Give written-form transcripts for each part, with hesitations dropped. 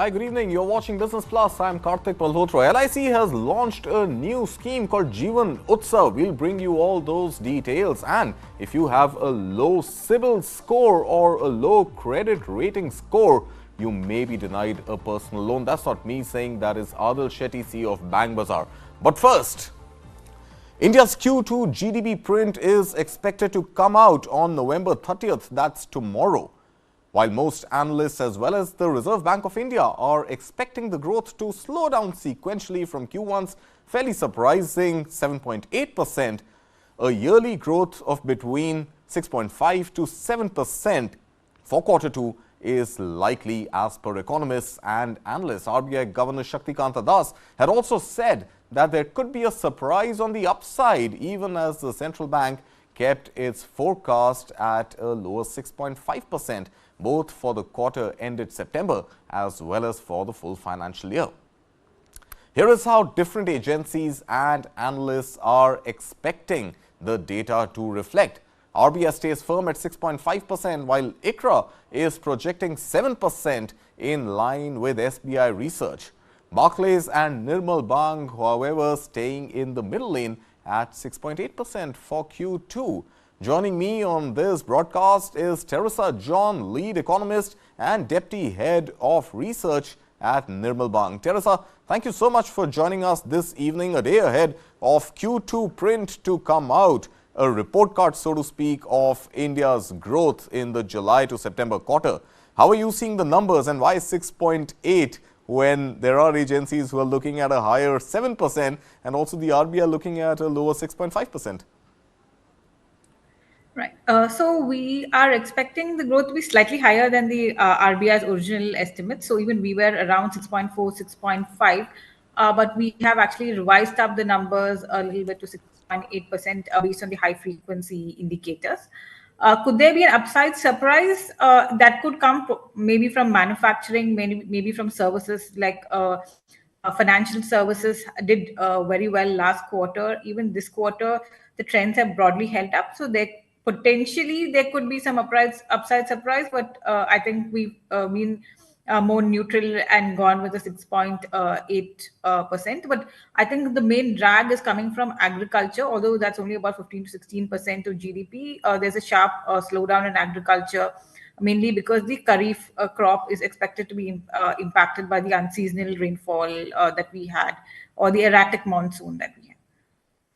Hi, good evening. You're watching Business Plus. I'm Karthik Malhotra. LIC has launched a new scheme called Jeevan Utsav. We'll bring you all those details. And if you have a low CIBIL score or a low credit rating score, you may be denied a personal loan. That's not me saying, that is Adhil Shetty, CEO of Bang Bazaar. But first, India's Q2 GDP print is expected to come out on November 30th. That's tomorrow. While most analysts as well as the Reserve Bank of India are expecting the growth to slow down sequentially from Q1's fairly surprising 7.8%, a yearly growth of between 6.5 to 7% for Q2 is likely, as per economists and analysts. RBI Governor Shaktikanta Das had also said that there could be a surprise on the upside, even as the central bank kept its forecast at a lower 6.5%, both for the quarter ended September as well as for the full financial year. Here is how different agencies and analysts are expecting the data to reflect. RBI stays firm at 6.5%, while ICRA is projecting 7% in line with SBI research. Barclays and Nirmal Bang, however, staying in the middle lane at 6.8% for Q2. Joining me on this broadcast is Teresa John, lead economist and deputy head of research at Nirmal Bang. Teresa, thank you so much for joining us this evening, a day ahead of Q2 print to come out, a report card, so to speak, of India's growth in the July to September quarter. How are you seeing the numbers, and why 6.8 when there are agencies who are looking at a higher 7% and also the RBI looking at a lower 6.5%? Right. So we are expecting the growth to be slightly higher than the RBI's original estimate. So even we were around 6.4, 6.5, but we have actually revised up the numbers a little bit to 6.8% based on the high frequency indicators. Could there be an upside surprise that could come maybe from manufacturing, maybe from services like financial services did very well last quarter. Even this quarter, the trends have broadly held up. So potentially there could be some upside surprise, but I think we've been more neutral and gone with the 6.8%. But I think the main drag is coming from agriculture, although that's only about 15 to 16% of GDP. There's a sharp slowdown in agriculture, mainly because the Kharif crop is expected to be impacted by the unseasonal rainfall that we had, or the erratic monsoon that we had.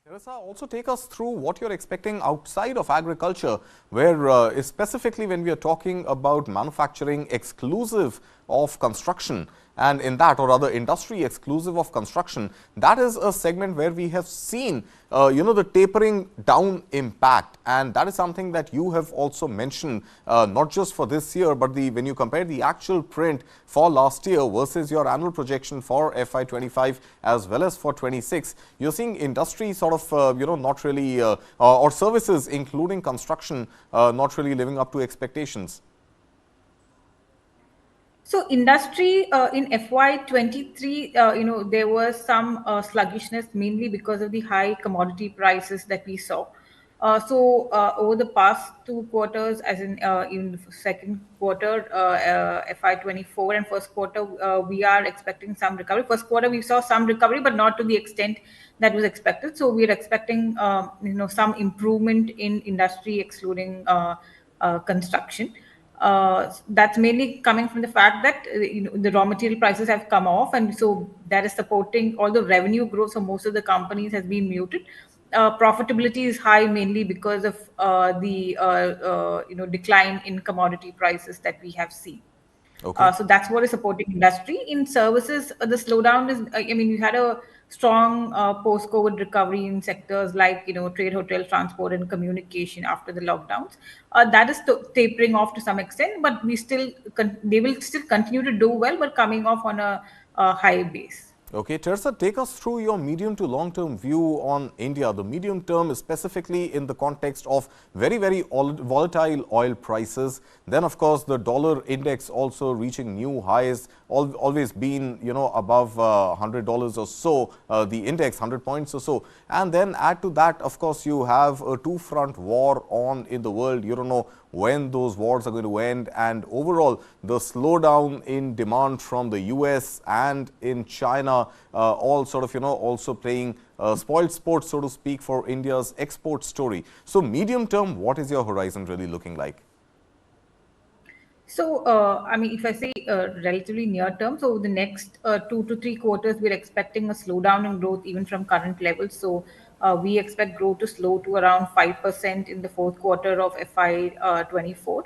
Teresa, also take us through what you're expecting outside of agriculture, where specifically when we are talking about manufacturing exclusive of construction, and in that, or rather industry exclusive of construction, that is a segment where we have seen the tapering down impact, and that is something that you have also mentioned, not just for this year, but when you compare the actual print for last year versus your annual projection for FY25 as well as for 26, you're seeing industry sort of not really or services including construction not really living up to expectations. So industry in FY23, there was some sluggishness, mainly because of the high commodity prices that we saw. So over the past 2 quarters, as in the second quarter, FY24 and first quarter, we are expecting some recovery. First quarter, we saw some recovery, but not to the extent that was expected. So we are expecting some improvement in industry, excluding construction. That's mainly coming from the fact that the raw material prices have come off, and so that is supporting all the revenue growth. So most of the companies has been muted. Profitability is high mainly because of the decline in commodity prices that we have seen. Okay. So that's what is supporting industry. In services, the slowdown is, we had a strong post-COVID recovery in sectors like, trade, hotel, transport, and communication after the lockdowns. That is tapering off to some extent, but they will still continue to do well, but coming off on a high base. Okay, Teresa, take us through your medium to long-term view on India. The medium term is specifically in the context of very, very volatile oil prices. Then, of course, the dollar index also reaching new highs, always been, above $100 or so, the index 100 points or so. And then add to that, of course, you have a two-front war on in the world. You don't know when those wars are going to end, and overall the slowdown in demand from the US and in China, all sort of also playing spoiled sport, so to speak, for India's export story. So medium term, what is your horizon really looking like? So, I mean, if I say relatively near term, so the next 2 to 3 quarters, we're expecting a slowdown in growth even from current levels. So, we expect growth to slow to around 5% in the fourth quarter of FY24.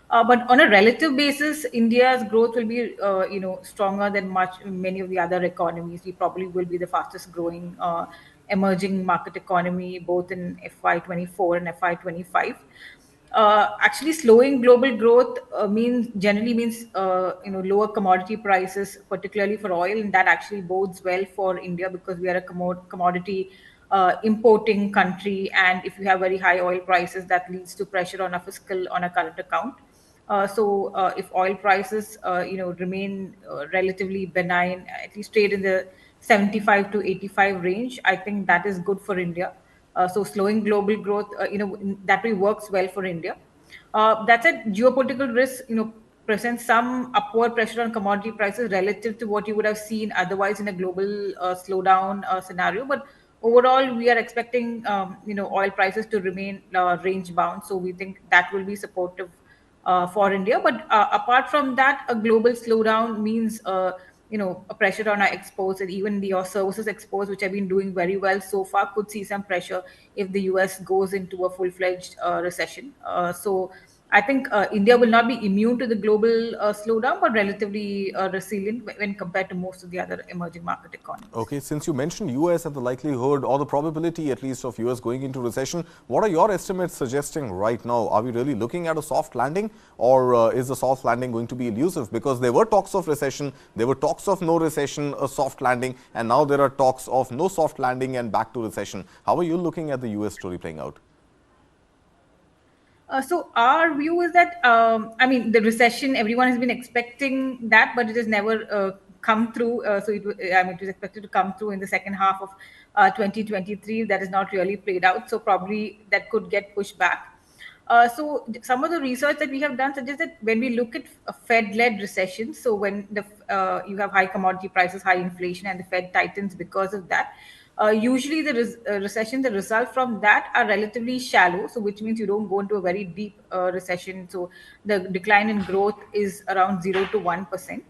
But on a relative basis, India's growth will be, stronger than many of the other economies. We probably will be the fastest growing emerging market economy, both in FY24 and FY25. Actually, slowing global growth generally means lower commodity prices, particularly for oil, and that actually bodes well for India because we are a commodity importing country, and if you have very high oil prices, that leads to pressure on a fiscal on a current account. So if oil prices remain relatively benign, at least trade in the 75 to 85 range, I think that is good for India. So slowing global growth, that way works well for India. That said, geopolitical risk, presents some upward pressure on commodity prices relative to what you would have seen otherwise in a global slowdown scenario. But overall, we are expecting, oil prices to remain range bound. So we think that will be supportive for India. But apart from that, a global slowdown means a pressure on our exports, and even the services exports, which have been doing very well so far, could see some pressure if the US goes into a full-fledged recession. So I think India will not be immune to the global slowdown, but relatively resilient when compared to most of the other emerging market economies. Okay, since you mentioned US and the likelihood or the probability at least of US going into recession, what are your estimates suggesting right now? Are we really looking at a soft landing, or is the soft landing going to be elusive? Because there were talks of recession, there were talks of no recession, a soft landing, and now there are talks of no soft landing and back to recession. How are you looking at the US story playing out? So our view is that I mean the recession, everyone has been expecting that, but it has never come through. I mean, it was expected to come through in the second half of 2023. That has not really played out. So probably that could get pushed back. So some of the research that we have done suggests that when we look at a Fed-led recession, so when you have high commodity prices, high inflation, and the Fed tightens because of that, usually the recession, the result from that are relatively shallow. So which means you don't go into a very deep recession. So the decline in growth is around 0 to 1%.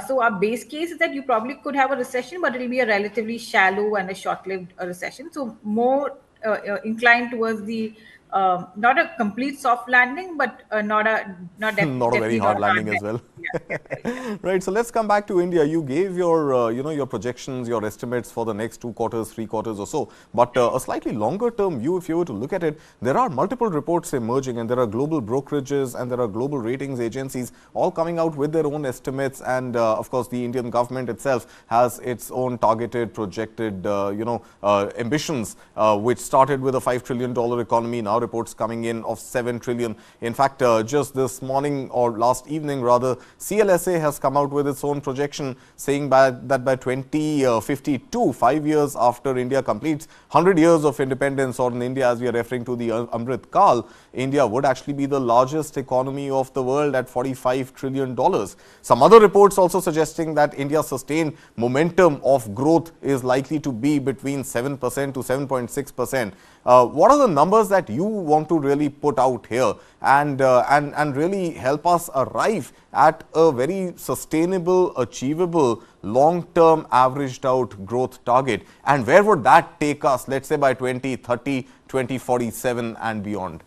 So our base case is that you probably could have a recession, but it'll be a relatively shallow and a short-lived recession. So more inclined towards the not a complete soft landing, but Not a very definitely not hard a hard landing as well. landing. Yeah, right, yeah. Right. So let's come back to India. You gave your, your projections, your estimates for the next 2 quarters, 3 quarters or so. But a slightly longer term view, if you were to look at it, there are multiple reports emerging, and there are global brokerages and there are global ratings agencies all coming out with their own estimates. And of course, the Indian government itself has its own targeted, projected, ambitions, which started with a $5 trillion economy. Now reports coming in of 7 trillion. In fact, just this morning or last evening rather, CLSA has come out with its own projection saying that by 2052, 5 years after India completes 100 years of independence, or in India as we are referring to the Amrit Kal, India would actually be the largest economy of the world at $45 trillion. Some other reports also suggesting that India's sustained momentum of growth is likely to be between 7% to 7.6%. What are the numbers that you want to really put out here and really help us arrive at a very sustainable, achievable, long-term averaged out growth target? And where would that take us, let's say by 2030, 2047 and beyond?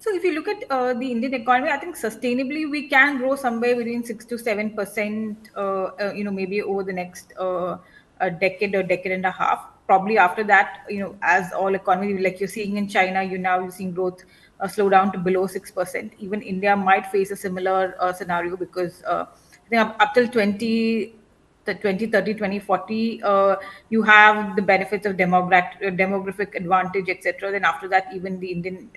So if you look at the Indian economy, I think sustainably we can grow somewhere between 6 to 7%, maybe over the next a decade or decade and a half. Probably after that, as all economies, like you're seeing in China, you're seeing growth slow down to below 6%. Even India might face a similar scenario because I think up till 2030, 2030, 2040, you have the benefits of demographic advantage, etc. Then after that, even the Indian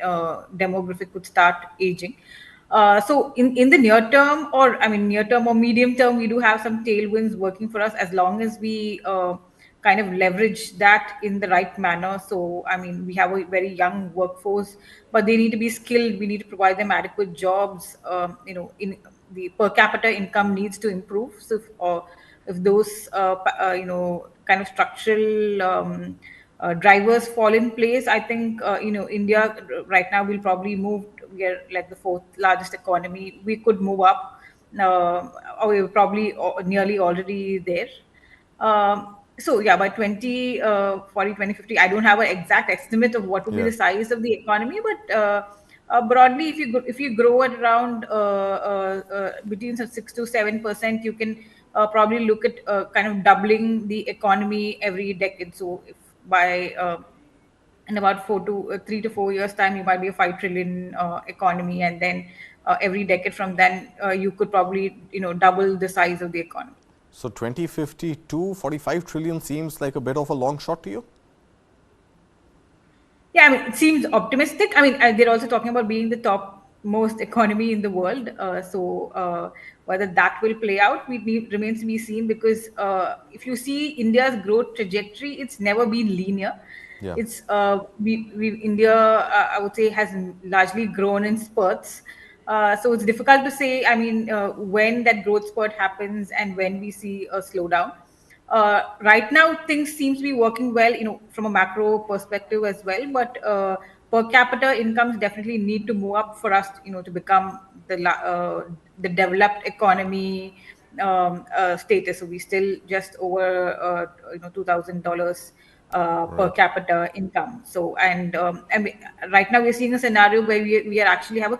demographic could start aging. So in the near term, or I mean near term or medium term, we do have some tailwinds working for us as long as we kind of leverage that in the right manner. So I mean, we have a very young workforce, but they need to be skilled. We need to provide them adequate jobs. In the per capita income needs to improve. So if those kind of structural drivers fall in place, I think India right now will probably move. We are like the fourth largest economy. We could move up, or we're probably nearly already there. So yeah, by 2040, 2050, I don't have an exact estimate of what would be Yeah. the size of the economy, but broadly, if you grow at around between 6 to 7%, you can probably look at kind of doubling the economy every decade. So if by in about 3 to 4 years time, you might be a 5 trillion economy, and then every decade from then, you could probably double the size of the economy. So 2052, 45 trillion seems like a bit of a long shot to you? Yeah, I mean, it seems optimistic. I mean, they're also talking about being the top most economy in the world. Whether that will play out, remains to be seen, because if you see India's growth trajectory, it's never been linear. Yeah. It's India, I would say, has largely grown in spurts. So it's difficult to say. I mean, when that growth spurt happens and when we see a slowdown. Right now, things seem to be working well, from a macro perspective as well. But per capita incomes definitely need to move up for us, to become the developed economy status. So we still just over $2,000 per Right. capita income. So I mean, right now we're seeing a scenario where we are actually have a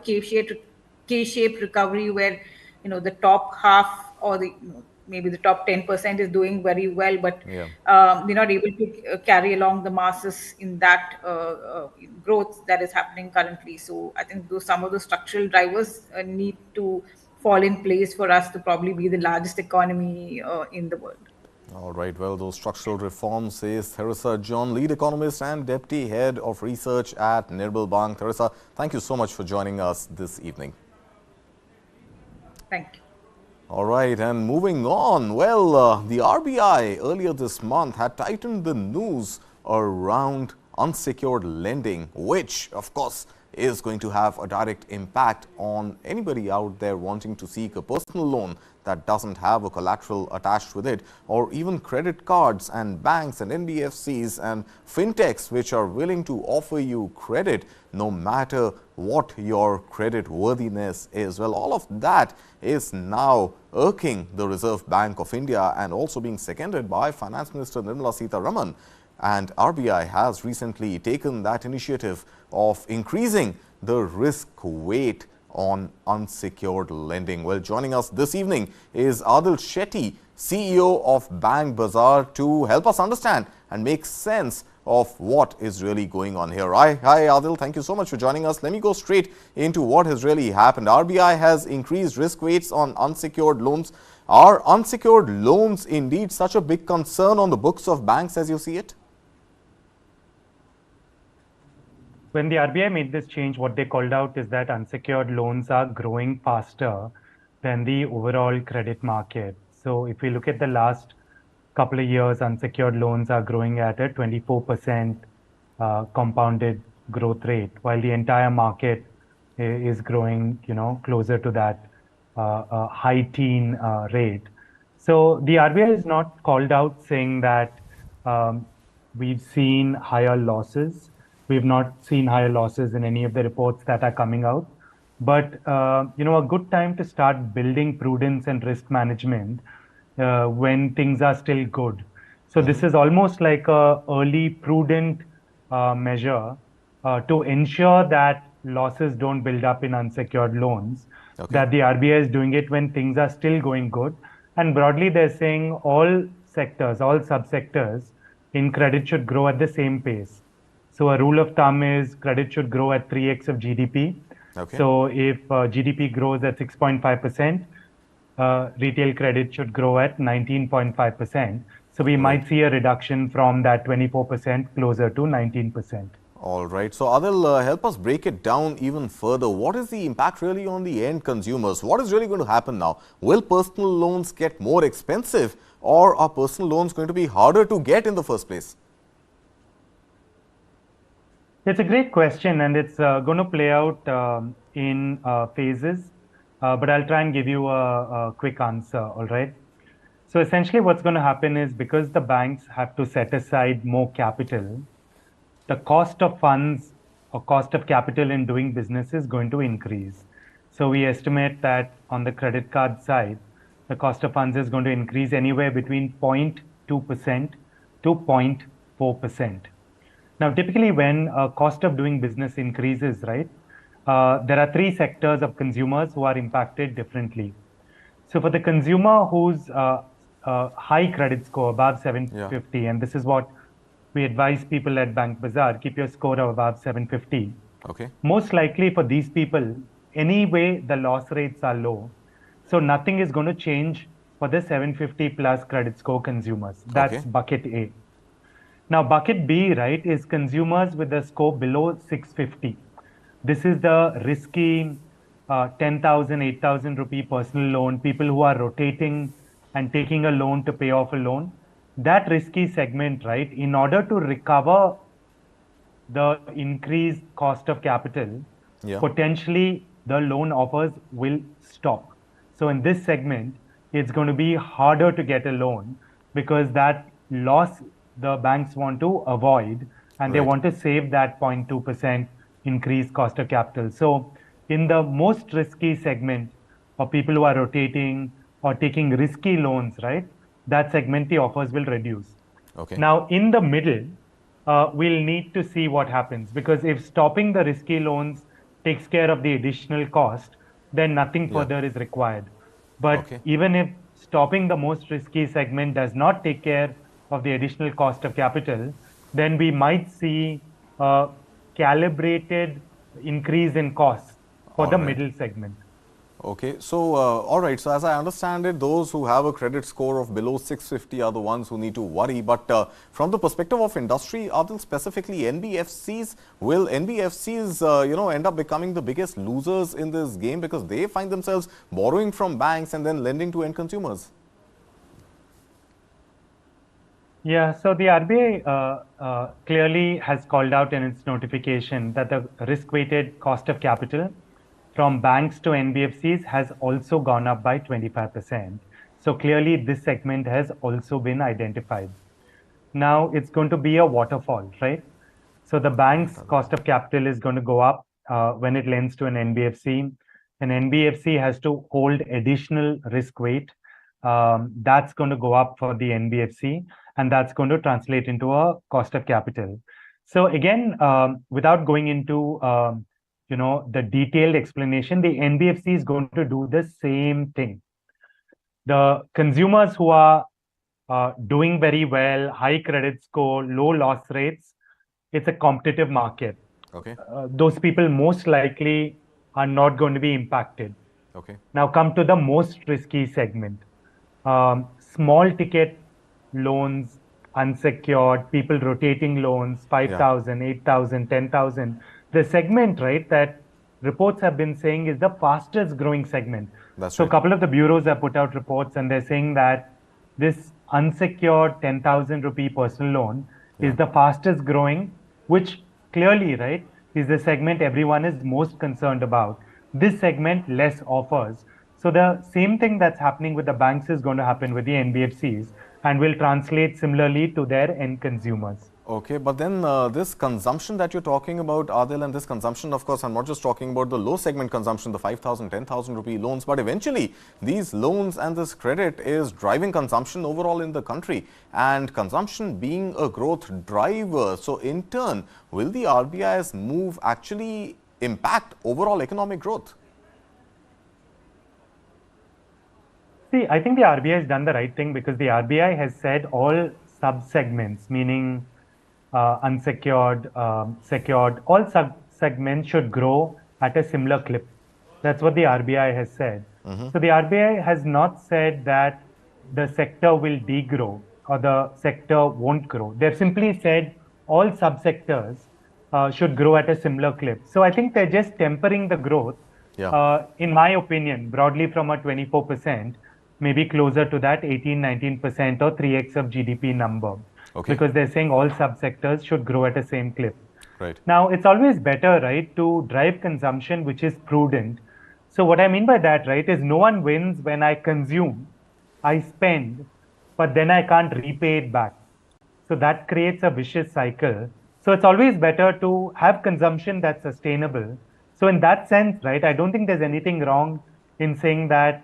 K-shaped recovery, where the top half, or maybe the top 10% is doing very well, but Yeah. they're not able to carry along the masses in that growth that is happening currently. So I think some of the structural drivers need to fall in place for us to probably be the largest economy in the world. All right, well, those structural reforms, says Teresa John, lead economist and deputy head of research at Nirmal Bang. Teresa, thank you so much for joining us this evening. Thank you. All right, and moving on, well, the RBI earlier this month had tightened the noose around unsecured lending, which, of course, is going to have a direct impact on anybody out there wanting to seek a personal loan that doesn't have a collateral attached with it, or even credit cards and banks and NBFCs and fintechs which are willing to offer you credit no matter what your credit worthiness is. Well, all of that is now irking the Reserve Bank of India and also being seconded by Finance Minister Nirmala Sitharaman. And RBI has recently taken that initiative of increasing the risk weight on unsecured lending. Well, joining us this evening is Adhil Shetty, CEO of Bank Bazaar, to help us understand and make sense of what is really going on here. Hi, Adhil. Thank you so much for joining us. Let me go straight into what has really happened. RBI has increased risk weights on unsecured loans. Are unsecured loans indeed such a big concern on the books of banks as you see it? When the RBI made this change, what they called out is that unsecured loans are growing faster than the overall credit market. So if we look at the last couple of years, unsecured loans are growing at a 24% compounded growth rate, while the entire market is growing, closer to that high teen rate. So the RBI is not called out saying that we've seen higher losses. We've not seen higher losses in any of the reports that are coming out. But, a good time to start building prudence and risk management when things are still good. So this is almost like a early prudent measure to ensure that losses don't build up in unsecured loans, that the RBI is doing it when things are still going good. And broadly, they're saying all sectors, all subsectors in credit should grow at the same pace. So a rule of thumb is credit should grow at 3x of GDP. So if GDP grows at 6.5%, retail credit should grow at 19.5%. So we might see a reduction from that 24% closer to 19%. All right. So, Adhil, help us break it down even further. What is the impact really on the end consumers? What is really going to happen now? Will personal loans get more expensive, or are personal loans going to be harder to get in the first place? It's a great question, and it's going to play out in phases, but I'll try and give you a quick answer, all right? So essentially what's going to happen is, because the banks have to set aside more capital, the cost of funds or cost of capital in doing business is going to increase. So we estimate that on the credit card side, the cost of funds is going to increase anywhere between 0.2% to 0.4%. Now, typically when cost of doing business increases, right, there are three sectors of consumers who are impacted differently. So for the consumer who's high credit score, above 750, and this is what we advise people at Bank Bazaar, keep your score of above 750. Okay. Most likely for these people, anyway, the loss rates are low. So nothing is going to change for the 750 plus credit score consumers. That's bucket A. Now, bucket B, right, is consumers with a score below 650. This is the risky 10,000, 8,000 rupee personal loan, people who are rotating and taking a loan to pay off a loan. That risky segment, right, in order to recover the increased cost of capital, potentially the loan offers will stop. So in this segment, it's going to be harder to get a loan, because that loss the banks want to avoid, and they want to save that 0.2% increased cost of capital. So in the most risky segment of people who are rotating or taking risky loans, right, that segment, the offers will reduce. Now in the middle, we'll need to see what happens, because if stopping the risky loans takes care of the additional cost, then nothing further is required. But even if stopping the most risky segment does not take care of the additional cost of capital, then we might see a calibrated increase in costs for the middle segment. Okay, so all right, so as I understand it, those who have a credit score of below 650 are the ones who need to worry. But from the perspective of industry, Adhil, specifically NBFCs, will NBFCs end up becoming the biggest losers in this game, because they find themselves borrowing from banks and then lending to end consumers? Yeah, so the RBI clearly has called out in its notification that the risk-weighted cost of capital from banks to NBFCs has also gone up by 25%. So clearly this segment has also been identified. Now it's going to be a waterfall, right? So the bank's cost of capital is going to go up when it lends to an NBFC. An NBFC has to hold additional risk weight. That's going to go up for the NBFC, and that's going to translate into a cost of capital. So again, without going into the detailed explanation, the NBFC is going to do the same thing. The consumers who are doing very well, high credit score, low loss rates, it's a competitive market. Those people most likely are not going to be impacted. Now come to the most risky segment. Small ticket loans, unsecured, people rotating loans, 5,000, 8,000, 10,000. The segment, right, that reports have been saying is the fastest growing segment. So a couple of the bureaus have put out reports, and they're saying that this unsecured 10,000 rupee personal loan is the fastest growing, which clearly, right, is the segment everyone is most concerned about. This segment, less offers. So the same thing that's happening with the banks is going to happen with the NBFCs, and will translate similarly to their end consumers. Okay, but then this consumption that you're talking about, Adhil, and this consumption, of course, I'm not just talking about the low segment consumption, the 5,000, 10,000 rupee loans, but eventually these loans and this credit is driving consumption overall in the country, and consumption being a growth driver. So in turn, will the RBI's move actually impact overall economic growth? See, I think the RBI has done the right thing, because the RBI has said all sub-segments, meaning unsecured, secured, all sub-segments should grow at a similar clip. That's what the RBI has said. So the RBI has not said that the sector will degrow or the sector won't grow. They've simply said all subsectors should grow at a similar clip. So I think they're just tempering the growth, in my opinion, broadly from a 24%, maybe closer to that 18-19% or 3x of GDP number. Okay. Because they're saying all subsectors should grow at the same clip. Right. Now, it's always better, right, to drive consumption which is prudent. So what I mean by that, right, is no one wins when I consume, I spend, but then I can't repay it back. So that creates a vicious cycle. So it's always better to have consumption that's sustainable. So in that sense, right, I don't think there's anything wrong in saying that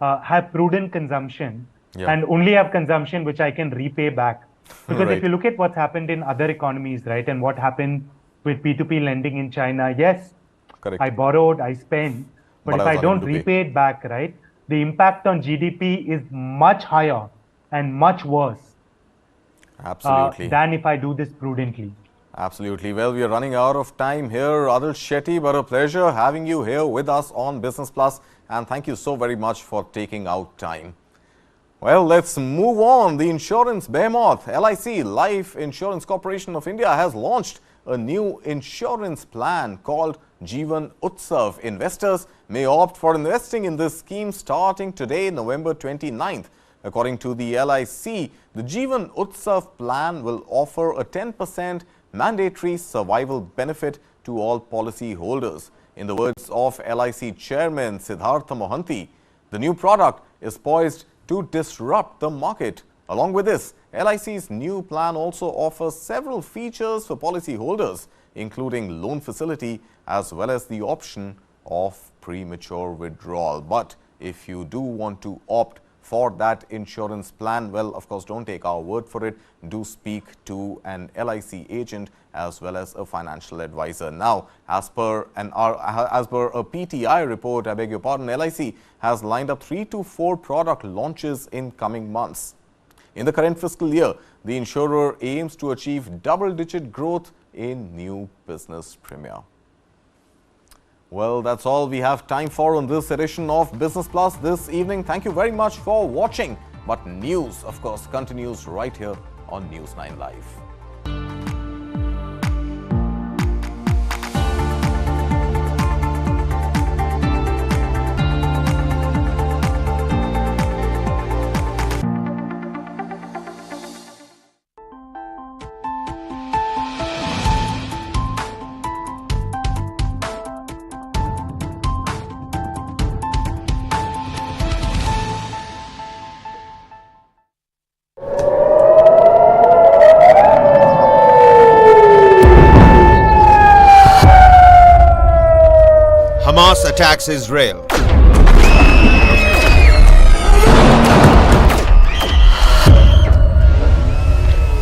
have prudent consumption and only have consumption which I can repay back. Because if you look at what's happened in other economies, right, and what happened with P2P lending in China, yes, I borrowed, I spent, but if I don't repay it back, right, the impact on GDP is much higher and much worse than if I do this prudently. Absolutely. Well, we are running out of time here. Adhil Shetty, but a pleasure having you here with us on Business Plus, and thank you so very much for taking out time. Well, let's move on. The insurance behemoth, LIC, Life Insurance Corporation of India, has launched a new insurance plan called Jeevan Utsav. Investors may opt for investing in this scheme starting today, November 29th. According to the LIC, the Jeevan Utsav plan will offer a 10% mandatory survival benefit to all policy holders. In the words of LIC Chairman Siddhartha Mohanty, the new product is poised to disrupt the market. Along with this, LIC's new plan also offers several features for policyholders, including loan facility as well as the option of premature withdrawal. But if you do want to opt for that insurance plan, well, of course, don't take our word for it. Do speak to an LIC agent as well as a financial advisor. Now, as per a PTI report, I beg your pardon, LIC has lined up 3 to 4 product launches in coming months. In the current fiscal year, the insurer aims to achieve double-digit growth in new business premium. Well, that's all we have time for on this edition of Business Plus this evening. Thank you very much for watching. But news, of course, continues right here on News 9 Live. Hamas attacks Israel.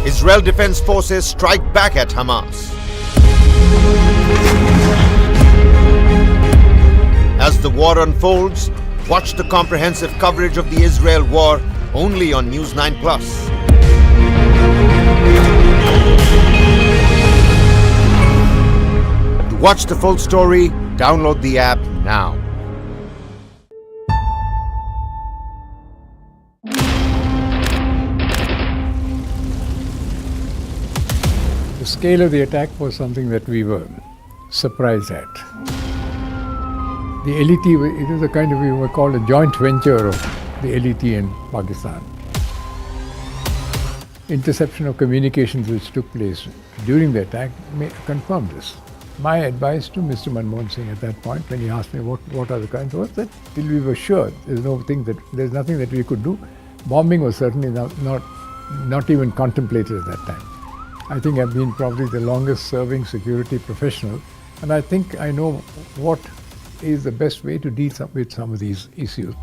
Israel Defense Forces strike back at Hamas. As the war unfolds, watch the comprehensive coverage of the Israel war only on News 9 Plus. To watch the full story, download the app now. The scale of the attack was something that we were surprised at. The LET, it was a kind of, we were called a joint venture of the LET and Pakistan. Interception of communications which took place during the attack confirmed this. My advice to Mr. Manmohan Singh at that point, when he asked me what are the kinds, was that till we were sure there's nothing that we could do. Bombing was certainly not even contemplated at that time. I think I've been probably the longest serving security professional, and I think I know what is the best way to deal with some of these issues.